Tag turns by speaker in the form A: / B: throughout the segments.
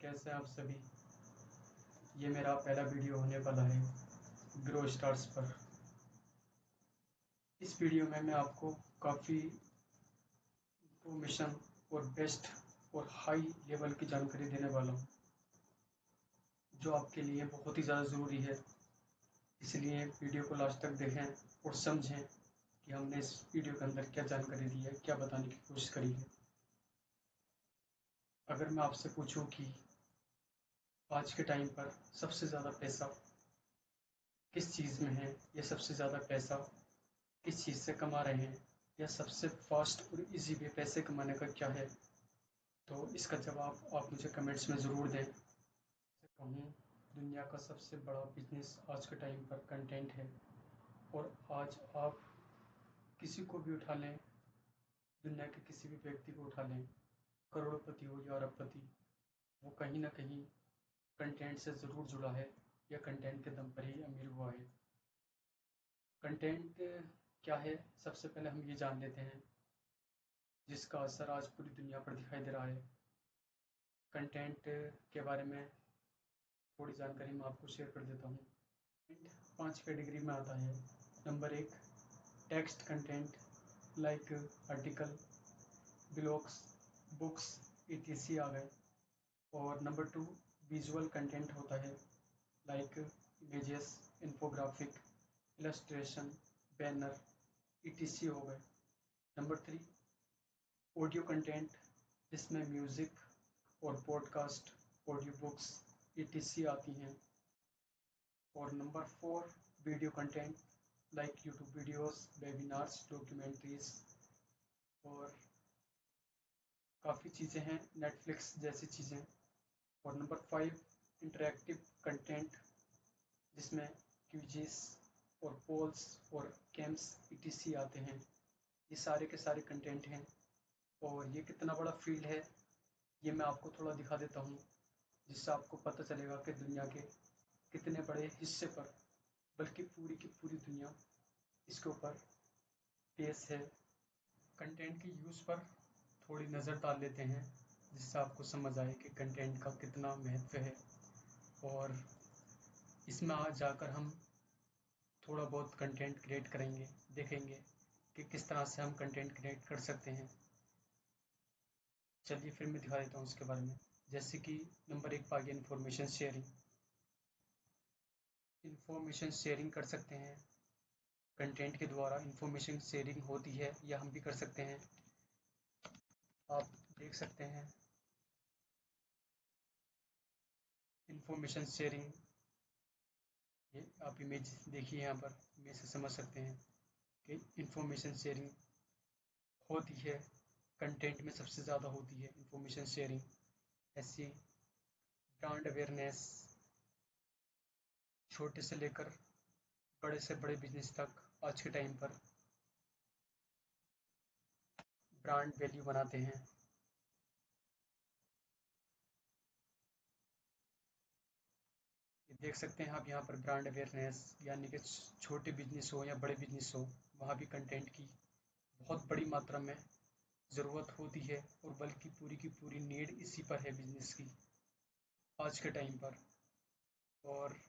A: कैसे हैं आप सभी। ये मेरा पहला वीडियो होने वाला है ग्रो स्टार्स पर। इस वीडियो में मैं आपको काफ़ी इंफॉर्मेशन और बेस्ट और हाई लेवल की जानकारी देने वाला हूँ, जो आपके लिए बहुत ही ज़्यादा ज़रूरी है। इसलिए वीडियो को लास्ट तक देखें और समझें कि हमने इस वीडियो के अंदर क्या जानकारी दी है, क्या बताने की कोशिश करी है। अगर मैं आपसे पूछूं कि आज के टाइम पर सबसे ज़्यादा पैसा किस चीज़ में है, या सबसे ज़्यादा पैसा किस चीज़ से कमा रहे हैं, या सबसे फास्ट और इजी वे पैसे कमाने का क्या है, तो इसका जवाब आप मुझे कमेंट्स में ज़रूर दें। कहूँ दुनिया का सबसे बड़ा बिजनेस आज के टाइम पर कंटेंट है। और आज आप किसी को भी उठा लें, दुनिया के किसी भी व्यक्ति को उठा लें, करोड़पति हो या अरबपति, वो कहीं ना कहीं कंटेंट से ज़रूर जुड़ा है या कंटेंट के दम पर ही अमीर हुआ है। कंटेंट क्या है, सबसे पहले हम ये जान लेते हैं, जिसका असर आज पूरी दुनिया पर दिखाई दे रहा है। कंटेंट के बारे में थोड़ी जानकारी मैं आपको शेयर कर देता हूँ। 5 कैटेगरी में आता है। Number 1, text content like article, blogs, books, etc आ गए। और नंबर 2, विजुअल कंटेंट होता है like images, infographic, illustration, banner, etc हो गए। नंबर 3, ऑडियो कंटेंट, जिसमें म्यूज़िक और पॉडकास्ट, ऑडियो बुक्स, etc आती हैं। और number 4, video content like YouTube videos, webinars, documentaries, और काफ़ी चीज़ें हैं, नेटफ्लिक्स जैसी चीज़ें। और नंबर 5, इंटरेक्टिव कंटेंट, जिसमें क्विज़ेस और पोल्स और गेम्स etc आते हैं। ये सारे के सारे कंटेंट हैं। और ये कितना बड़ा फील्ड है, ये मैं आपको थोड़ा दिखा देता हूँ, जिससे आपको पता चलेगा कि दुनिया के कितने बड़े हिस्से पर, बल्कि पूरी की पूरी दुनिया इसके ऊपर बेस है। कंटेंट के यूज़ पर थोड़ी नज़र डाल लेते हैं, जिससे आपको समझ आए कि कंटेंट का कितना महत्व है। और इसमें आज जाकर हम थोड़ा बहुत कंटेंट क्रिएट करेंगे, देखेंगे कि किस तरह से हम कंटेंट क्रिएट कर सकते हैं। चलिए फिर मैं दिखा देता हूँ उसके बारे में। जैसे कि नंबर 1 पर आ गया इन्फॉर्मेशन शेयरिंग। इन्फॉर्मेशन शेयरिंग कर सकते हैं, कंटेंट के द्वारा इन्फॉर्मेशन शेयरिंग होती है, या हम भी कर सकते हैं। आप देख सकते हैं इन्फॉर्मेशन शेयरिंग, ये आप इमेज देखिए, यहाँ पर इमेज से समझ सकते हैं कि इन्फॉर्मेशन शेयरिंग होती है, कंटेंट में सबसे ज़्यादा होती है इन्फॉर्मेशन शेयरिंग। ऐसी ब्रांड अवेयरनेस, छोटे से लेकर बड़े से बड़े बिजनेस तक आज के टाइम पर ब्रांड वैल्यू बनाते हैं। ये देख सकते हैं आप यहाँ पर ब्रांड अवेयरनेस, यानी कि छोटे बिजनेस हो या बड़े बिजनेस हो, वहाँ भी कंटेंट की बहुत बड़ी मात्रा में ज़रूरत होती है। और बल्कि पूरी की पूरी नीड इसी पर है बिजनेस की आज के टाइम पर। और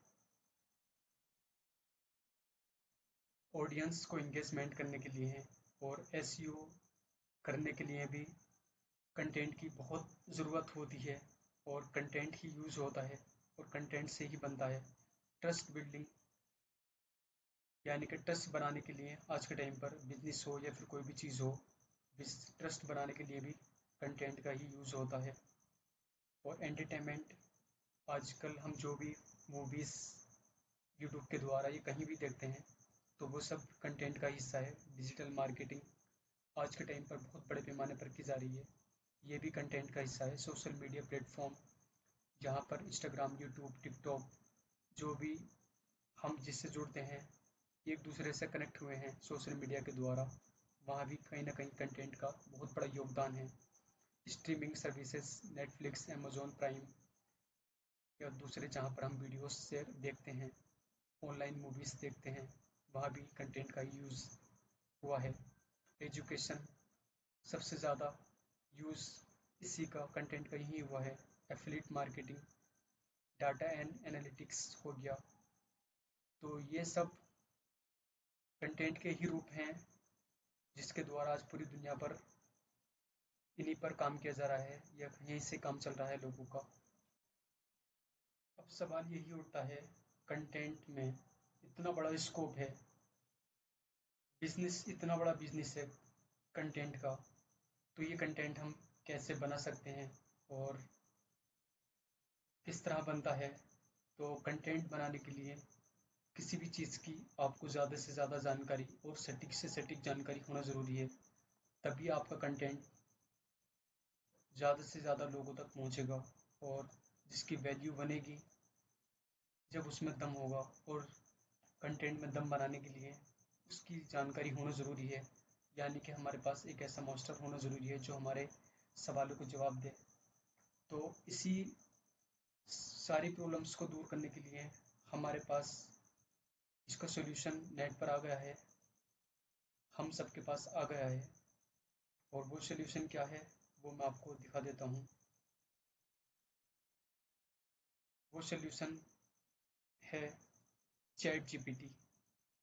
A: ऑडियंस को इंगेजमेंट करने के लिए है, और एसईओ करने के लिए भी कंटेंट की बहुत ज़रूरत होती है। और कंटेंट ही यूज़ होता है, और कंटेंट से ही बनता है ट्रस्ट बिल्डिंग, यानी कि ट्रस्ट बनाने के लिए आज के टाइम पर बिजनेस हो या फिर कोई भी चीज़ हो, ट्रस्ट बनाने के लिए भी कंटेंट का ही यूज़ होता है। और एंटरटेनमेंट, आजकल हम जो भी मूवीज़ यूट्यूब के द्वारा ये कहीं भी देखते हैं, तो वो सब कंटेंट का हिस्सा है। डिजिटल मार्केटिंग आज के टाइम पर बहुत बड़े पैमाने पर की जा रही है, ये भी कंटेंट का हिस्सा है। सोशल मीडिया प्लेटफॉर्म, जहाँ पर इंस्टाग्राम, यूट्यूब, टिकटॉक, जो भी हम जिससे जुड़ते हैं, एक दूसरे से कनेक्ट हुए हैं सोशल मीडिया के द्वारा, वहाँ भी कहीं ना कहीं कंटेंट का बहुत बड़ा योगदान है। Streaming services, Netflix, Amazon prime, या दूसरे जहाँ पर हम वीडियोस से देखते हैं, ऑनलाइन मूवीज़ देखते हैं, वहाँ भी कंटेंट का यूज़ हुआ है। एजुकेशन, सबसे ज़्यादा यूज़ इसी का, कंटेंट का ही हुआ है। Affiliate marketing, data and analytics हो गया। तो ये सब कंटेंट के ही रूप हैं जिसके द्वारा आज पूरी दुनिया पर इन्हीं पर काम किया जा रहा है या यहीं से काम चल रहा है लोगों का। अब सवाल यही उठता है, कंटेंट में इतना बड़ा स्कोप है, बिजनेस इतना बड़ा बिजनेस है कंटेंट का, तो ये कंटेंट हम कैसे बना सकते हैं और किस तरह बनता है। तो कंटेंट बनाने के लिए किसी भी चीज़ की आपको ज़्यादा से ज़्यादा जानकारी और सटीक से सटीक जानकारी होना ज़रूरी है, तभी आपका कंटेंट ज़्यादा से ज़्यादा लोगों तक पहुंचेगा और जिसकी वैल्यू बनेगी जब उसमें दम होगा। और कंटेंट में दम बनाने के लिए उसकी जानकारी होना ज़रूरी है, यानी कि हमारे पास एक ऐसा मास्टर होना ज़रूरी है जो हमारे सवालों को जवाब दे। तो इसी सारी प्रॉब्लम्स को दूर करने के लिए हमारे पास इसका सॉल्यूशन नेट पर आ गया है, हम सबके पास आ गया है। और वो सॉल्यूशन क्या है वो मैं आपको दिखा देता हूँ। वो सॉल्यूशन है चैट जीपीटी।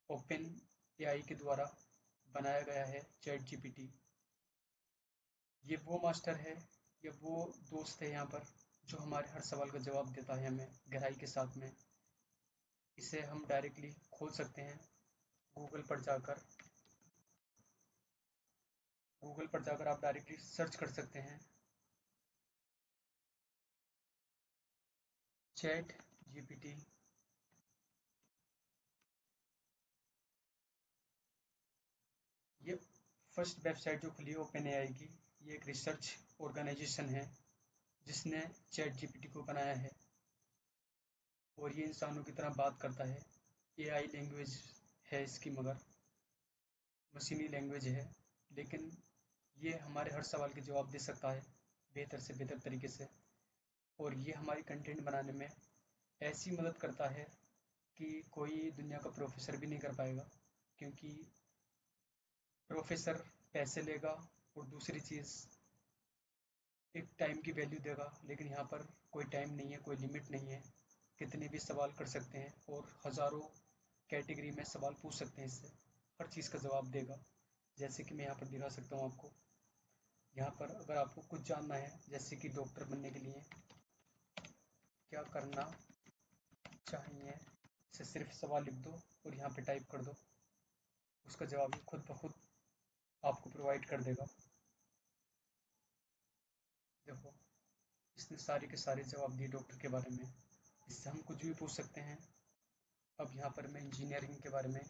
A: ओपन एआई के द्वारा बनाया गया है चैट जीपीटी। ये वो मास्टर है या वो दोस्त है यहाँ पर जो हमारे हर सवाल का जवाब देता है हमें गहराई के साथ में। इसे हम डायरेक्टली खोल सकते हैं गूगल पर जाकर। गूगल पर जाकर आप डायरेक्टली सर्च कर सकते हैं चैट जीपीटी। ये फर्स्ट वेबसाइट जो खुली है ओपन एआई की, ये एक रिसर्च ऑर्गेनाइजेशन है जिसने चैट जीपीटी को बनाया है और ये इंसानों की तरह बात करता है। एआई लैंग्वेज है इसकी, मगर मशीनी लैंग्वेज है, लेकिन ये हमारे हर सवाल के जवाब दे सकता है बेहतर से बेहतर तरीके से। और ये हमारी कंटेंट बनाने में ऐसी मदद करता है कि कोई दुनिया का प्रोफेसर भी नहीं कर पाएगा, क्योंकि प्रोफेसर पैसे लेगा और दूसरी चीज़ एक टाइम की वैल्यू देगा, लेकिन यहाँ पर कोई टाइम नहीं है, कोई लिमिट नहीं है, कितने भी सवाल कर सकते हैं और हज़ारों कैटेगरी में सवाल पूछ सकते हैं इससे, हर चीज़ का जवाब देगा। जैसे कि मैं यहाँ पर दिखा सकता हूँ आपको। यहाँ पर अगर आपको कुछ जानना है, जैसे कि डॉक्टर बनने के लिए क्या करना चाहिए, इसे सिर्फ सवाल लिख दो और यहाँ पे टाइप कर दो, उसका जवाब ये खुद ब खुद आपको प्रोवाइड कर देगा। देखो, इसने सारे के सारे जवाब दिए डॉक्टर के बारे में। इससे हम कुछ भी पूछ सकते हैं। अब यहाँ पर मैं इंजीनियरिंग के बारे में,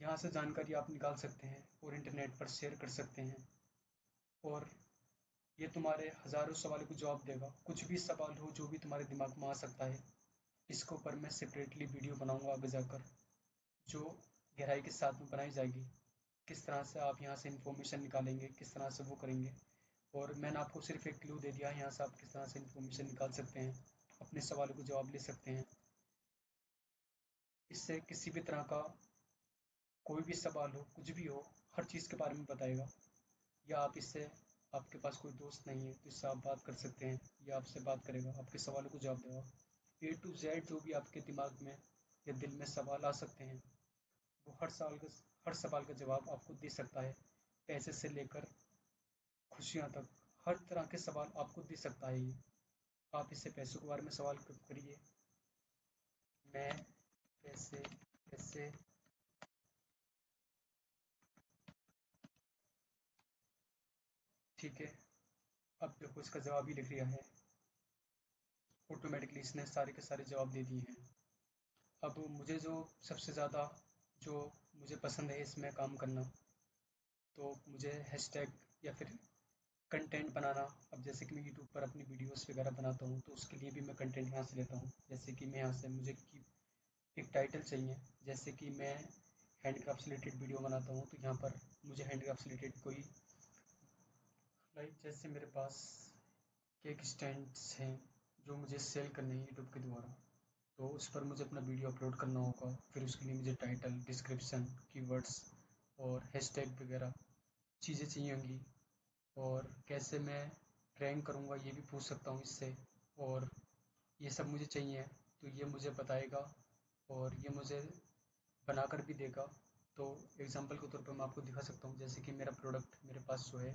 A: यहाँ से जानकारी आप निकाल सकते हैं और इंटरनेट पर शेयर कर सकते हैं और ये तुम्हारे हज़ारों सवालों को जवाब देगा। कुछ भी सवाल हो जो भी तुम्हारे दिमाग में आ सकता है, इसके ऊपर मैं सेपरेटली वीडियो बनाऊंगा आगे जाकर, जो गहराई के साथ में बनाई जाएगी। किस तरह से आप यहाँ से इंफॉर्मेशन निकालेंगे, किस तरह से वो करेंगे। और मैंने आपको सिर्फ एक क्लू दे दिया है, यहाँ से आप किस तरह से इंफॉर्मेशन निकाल सकते हैं, अपने सवालों को जवाब ले सकते हैं। इससे किसी भी तरह का कोई भी सवाल हो, कुछ भी हो, हर चीज़ के बारे में बताएगा। या आप इससे, आपके पास कोई दोस्त नहीं है तो इससे आप बात कर सकते हैं, या आपसे बात करेगा, आपके सवालों को जवाब देगा। ए टू जेड जो भी आपके दिमाग में या दिल में सवाल आ सकते हैं, वो हर सवाल का जवाब आपको दे सकता है। पैसे से लेकर खुशियाँ तक हर तरह के सवाल आपको दे सकता है ये। आप इससे पैसों के बारे में सवाल करिए, मैं पैसे कैसे, ठीक है। अब देखो इसका जवाब ही लिख लिया है, ऑटोमेटिकली इसने सारे के सारे जवाब दे दिए हैं। अब मुझे जो सबसे ज़्यादा जो मुझे पसंद है इसमें काम करना, तो मुझे हैशटैग या फिर कंटेंट बनाना। अब जैसे कि मैं यूट्यूब पर अपनी वीडियोस वगैरह बनाता हूँ, तो उसके लिए भी मैं कंटेंट यहाँ से लेता हूँ। जैसे कि मैं यहाँ से, मुझे की एक टाइटल चाहिए, जैसे कि मैं हैंडक्राफ्ट से रिलेटेड वीडियो बनाता हूँ, तो यहाँ पर मुझे हैंडक्राफ्ट से रिलेटेड कोई, लाइक जैसे मेरे पास केक स्टैंड्स हैं जो मुझे सेल करने हैं यूट्यूब के द्वारा, तो उस पर मुझे अपना वीडियो अपलोड करना होगा। फिर उसके लिए मुझे टाइटल, डिस्क्रिप्शन, कीवर्ड्स और हैशटैग वगैरह चीज़ें चाहिए होंगी। और कैसे मैं रैंक करूँगा ये भी पूछ सकता हूँ इससे। और ये सब मुझे चाहिए, तो ये मुझे बताएगा और ये मुझे बनाकर भी देगा। तो एग्जांपल के तौर पर मैं आपको दिखा सकता हूँ, जैसे कि मेरा प्रोडक्ट मेरे पास जो है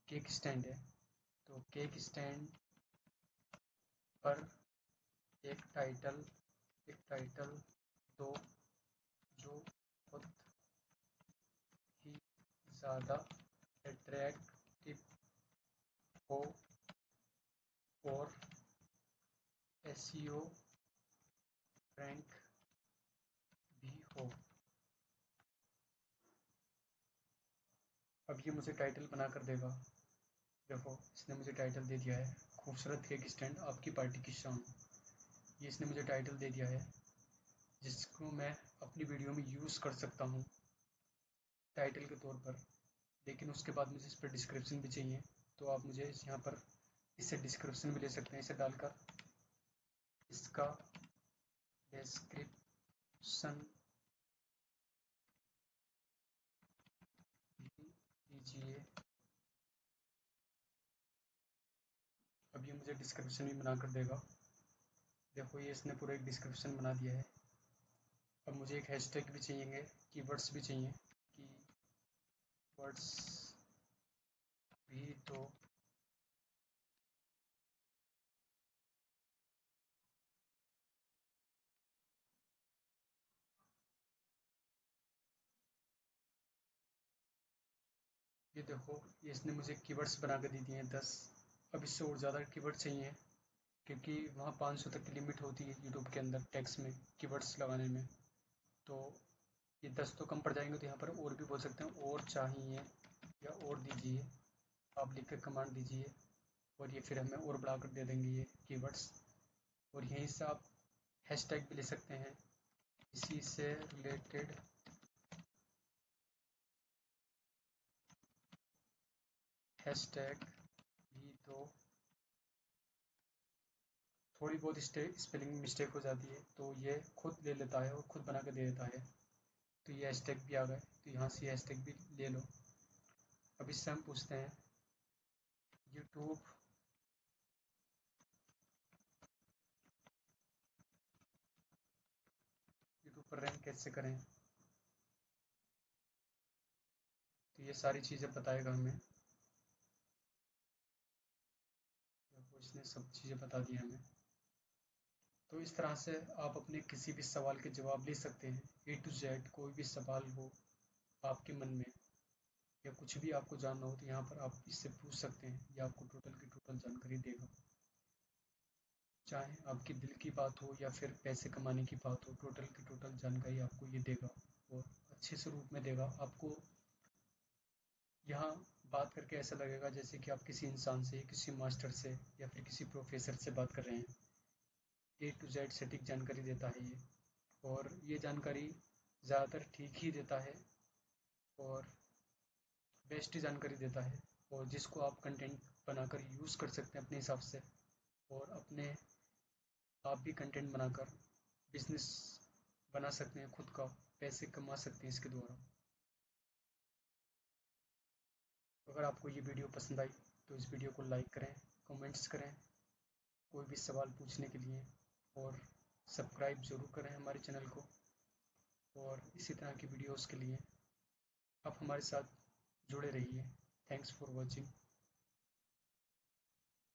A: केक स्टैंड है। तो केक स्टैंड पर एक टाइटल दो जो बहुत ही ज़्यादा अट्रैक्टिव हो और एसईओ रैंक भी हो। अब ये मुझे टाइटल बना कर देगा। देखो, इसने मुझे टाइटल दे दिया है, खूबसूरत केक स्टैंड आपकी पार्टी की शान। ये इसने मुझे टाइटल दे दिया है, जिसको मैं अपनी वीडियो में यूज़ कर सकता हूँ टाइटल के तौर पर। लेकिन उसके बाद मुझे इस पर डिस्क्रिप्शन भी चाहिए, तो आप मुझे यहाँ पर इससे डिस्क्रिप्शन भी ले सकते हैं। इसे डालकर इसका डिस्क्रिप्शन भी दीजिए। अब ये मुझे डिस्क्रिप्शन भी बना कर देगा। देखो, ये इसने पूरा एक डिस्क्रिप्शन बना दिया है। अब मुझे एक हैशटैग भी चाहिए, कीवर्ड्स भी चाहिए। कीवर्ड्स भी तो ये देखो, ये इसने मुझे कीवर्ड्स बना कर दे दिए हैं 10। अब इससे और ज़्यादा कीवर्ड चाहिए, क्योंकि वहाँ 500 तक की लिमिट होती है यूट्यूब के अंदर टेक्स्ट में कीवर्ड्स लगाने में। तो ये 10 तो कम पड़ जाएंगे, तो यहाँ पर और भी बोल सकते हैं, और चाहिए या और दीजिए। आप लिख कर कमांड दीजिए और ये फिर हमें और बढ़ाकर दे देंगे ये कीवर्ड्स। और यहीं से आप हैशटैग भी ले सकते हैं इसी से रिलेटेड। हैशटैग भी तो थोड़ी बहुत स्पेलिंग मिस्टेक हो जाती है, तो ये खुद ले लेता है और खुद बना के दे देता है। तो ये हैशटैग भी आ गए, तो यहाँ से हैशटैग भी ले लो। अब इससे हम पूछते हैं यूट्यूब पर रैंक कैसे करें। तो ये सारी चीज़ें बताएगा हमें। देखो, इसने सब चीज़ें बता दी हमें। तो इस तरह से आप अपने किसी भी सवाल के जवाब ले सकते हैं। A to Z कोई भी सवाल हो आपके मन में, या कुछ भी आपको जानना हो, तो यहाँ पर आप इससे पूछ सकते हैं। ये आपको टोटल की टोटल जानकारी देगा। चाहे आपकी दिल की बात हो या फिर पैसे कमाने की बात हो, टोटल की टोटल जानकारी आपको ये देगा और अच्छे से रूप में देगा। आपको यहाँ बात करके ऐसा लगेगा जैसे कि आप किसी इंसान से, किसी मास्टर से या फिर किसी प्रोफेसर से बात कर रहे हैं। A to Z सटीक जानकारी देता है ये, और ये जानकारी ज़्यादातर ठीक ही देता है और बेस्ट जानकारी देता है, और जिसको आप कंटेंट बनाकर यूज़ कर सकते हैं अपने हिसाब से। और अपने आप भी कंटेंट बनाकर बिजनेस बना सकते हैं खुद का, पैसे कमा सकते हैं इसके द्वारा। अगर आपको ये वीडियो पसंद आई तो इस वीडियो को लाइक करें, कमेंट्स करें कोई भी सवाल पूछने के लिए, और सब्सक्राइब ज़रूर करें हमारे चैनल को। और इसी तरह की वीडियोस के लिए आप हमारे साथ जुड़े रहिए। Thanks for watching.